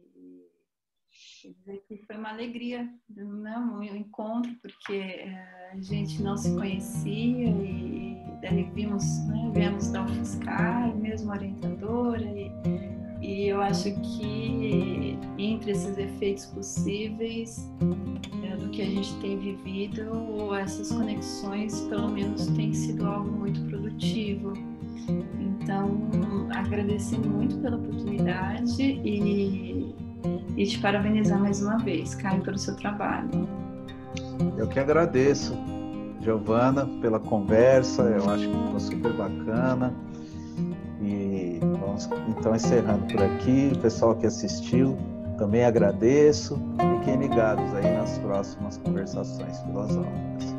dizer que foi uma alegria, não, um encontro, porque a gente não se conhecia e daí vimos, né, viemos da UFSCar, mesmo orientadora, e eu acho que entre esses efeitos possíveis do que a gente tem vivido, essas conexões pelo menos têm sido algo muito produtivo. Então, agradecer muito pela oportunidade e te parabenizar mais uma vez, Caio, pelo seu trabalho. Eu que agradeço, Giovana, pela conversa, eu acho que ficou super bacana. E vamos então encerrando por aqui. O pessoal que assistiu, também agradeço. Fiquem ligados aí nas próximas conversações filosóficas.